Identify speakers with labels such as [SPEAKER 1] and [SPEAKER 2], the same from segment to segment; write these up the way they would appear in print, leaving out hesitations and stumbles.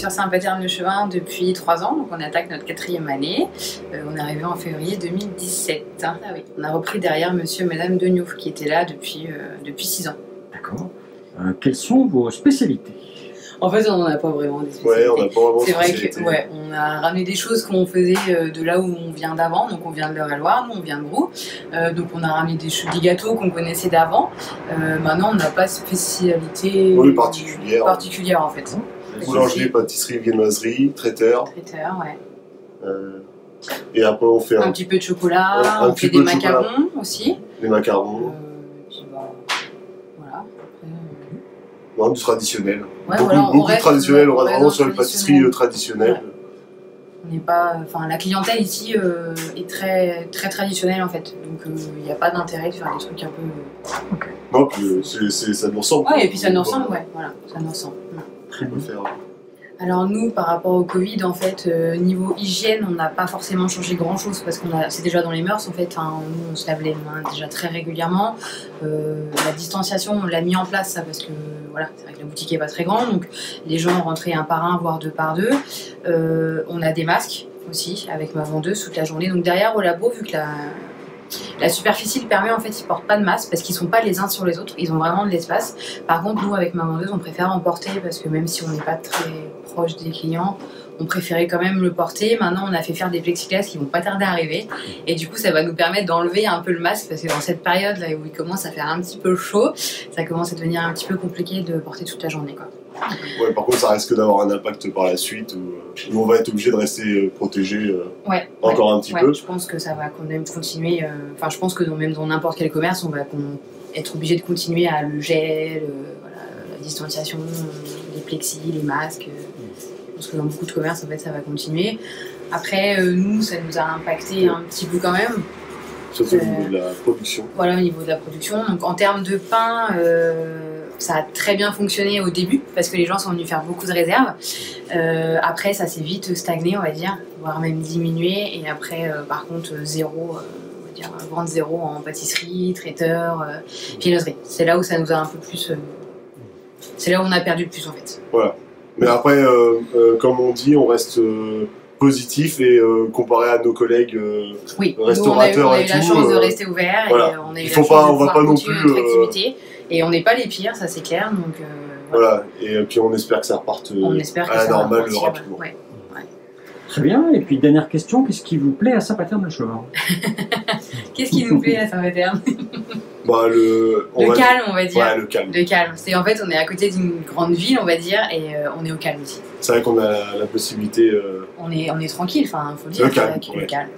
[SPEAKER 1] sur Saint-Paterne-le-Chemin depuis 3 ans, donc on attaque notre 4e année. On est arrivé en février 2017. Ah oui. On a repris derrière monsieur et madame Degnouf qui étaient là depuis 6 ans.
[SPEAKER 2] D'accord. Quelles sont vos spécialités?
[SPEAKER 1] En fait, on n'en a pas vraiment des spécialités.
[SPEAKER 3] Ouais, on n'a pas vraiment de
[SPEAKER 1] C'est vrai
[SPEAKER 3] spécialité.
[SPEAKER 1] que on a ramené des choses qu'on faisait de là où on vient d'avant. Donc on vient de l'Eure-et-Loire, nous on vient de Brou. Donc on a ramené des gâteaux qu'on connaissait d'avant. Maintenant on n'a pas de spécialité particulière en fait.
[SPEAKER 3] Boulangerie, pâtisserie, viennoiserie, traiteur.
[SPEAKER 1] Traiteur, ouais.
[SPEAKER 3] Et après on fait
[SPEAKER 1] un petit peu de chocolat, on fait des macarons aussi.
[SPEAKER 3] Les macarons.
[SPEAKER 1] Voilà.
[SPEAKER 3] Non, du traditionnel.
[SPEAKER 1] Ouais,
[SPEAKER 3] beaucoup de traditionnel, on reste vraiment sur les pâtisseries traditionnelles.
[SPEAKER 1] Ouais. On n'est pas, la clientèle ici est très, très traditionnelle en fait, donc il n'y a pas d'intérêt de faire des trucs un peu.
[SPEAKER 3] Okay. Non, puis ça nous ressemble.
[SPEAKER 1] Ouais, et puis ça nous ressemble, ça nous ressemble.
[SPEAKER 3] Très bien.
[SPEAKER 1] Alors nous, par rapport au Covid, en fait, niveau hygiène, on n'a pas forcément changé grand-chose parce que c'est déjà dans les mœurs, en fait. Nous, on se lave les mains déjà très régulièrement. La distanciation, on l'a mis en place, ça, parce que voilà, c'est vrai que la boutique n'est pas très grande, donc les gens rentraient 1 par 1, voire 2 par 2. On a des masques aussi avec ma vendeuse toute la journée. Donc derrière au labo, vu que la superficie le permet, en fait, ils portent pas de masque parce qu'ils sont pas les uns sur les autres, ils ont vraiment de l'espace. Par contre, nous, avec ma vendeuse, on préfère en porter parce que même si on n'est pas très proche des clients, on préférait quand même le porter. Maintenant, on a fait faire des plexiglas qui vont pas tarder à arriver. Et du coup, ça va nous permettre d'enlever un peu le masque parce que dans cette période là où il commence à faire un petit peu chaud, ça commence à devenir un petit peu compliqué de porter toute la journée, quoi.
[SPEAKER 3] Ouais, par contre, ça risque d'avoir un impact par la suite où on va être obligé de rester protégé encore un petit peu.
[SPEAKER 1] Je pense que ça va quand même continuer. Je pense que même dans n'importe quel commerce, on va être obligé de continuer à le gel, la distanciation, les plexis, les masques. Je pense que dans beaucoup de commerces, en fait, ça va continuer. Après, nous, ça nous a impacté un petit peu quand même.
[SPEAKER 3] Surtout au niveau de la production.
[SPEAKER 1] Voilà, au niveau de la production. Donc en termes de pain, ça a très bien fonctionné au début parce que les gens sont venus faire beaucoup de réserves. Après, ça s'est vite stagné, on va dire, voire même diminué. Et après, par contre, zéro, on va dire, vente zéro en pâtisserie, traiteur, viennoiserie. C'est là où ça nous a un peu plus. C'est là où on a perdu le plus en fait.
[SPEAKER 3] Voilà. Mais après, comme on dit, on reste positif et comparé à nos collègues restaurateurs,
[SPEAKER 1] on a eu la chance de rester ouvert et on a eu la chance
[SPEAKER 3] on va pas non plus
[SPEAKER 1] notre activité et on n'est pas les pires, ça c'est clair. Donc
[SPEAKER 3] voilà. Et puis on espère que ça reparte à la normale rapidement.
[SPEAKER 1] Ouais.
[SPEAKER 2] Très bien. Et puis dernière question, qu'est-ce qui vous plaît à Saint-Paterne-le-Chemin?
[SPEAKER 1] Qu'est-ce qui nous plaît à Saint-Paterne?
[SPEAKER 3] Le
[SPEAKER 1] calme, on va dire.
[SPEAKER 3] Ouais, le calme.
[SPEAKER 1] Le calme. C'est en fait, on est à côté d'une grande ville, on va dire, et on est au calme aussi.
[SPEAKER 3] C'est vrai qu'on a la possibilité.
[SPEAKER 1] On est tranquille, faut le dire.
[SPEAKER 3] Le calme.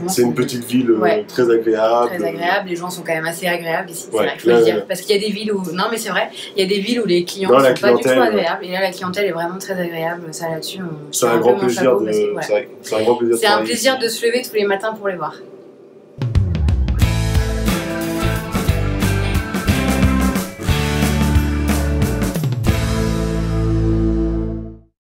[SPEAKER 3] C'est une petite ville très agréable.
[SPEAKER 1] Très agréable, les gens sont quand même assez agréables ici, c'est vrai, il faut le dire. Parce qu'il y a des villes où. Non, mais c'est vrai, il y a des villes où les clients ne sont pas du tout agréables. Et là, la clientèle est vraiment très agréable. Ça là-dessus,
[SPEAKER 3] c'est un grand plaisir de. C'est un grand plaisir.
[SPEAKER 1] C'est un plaisir de se lever tous les matins pour les voir.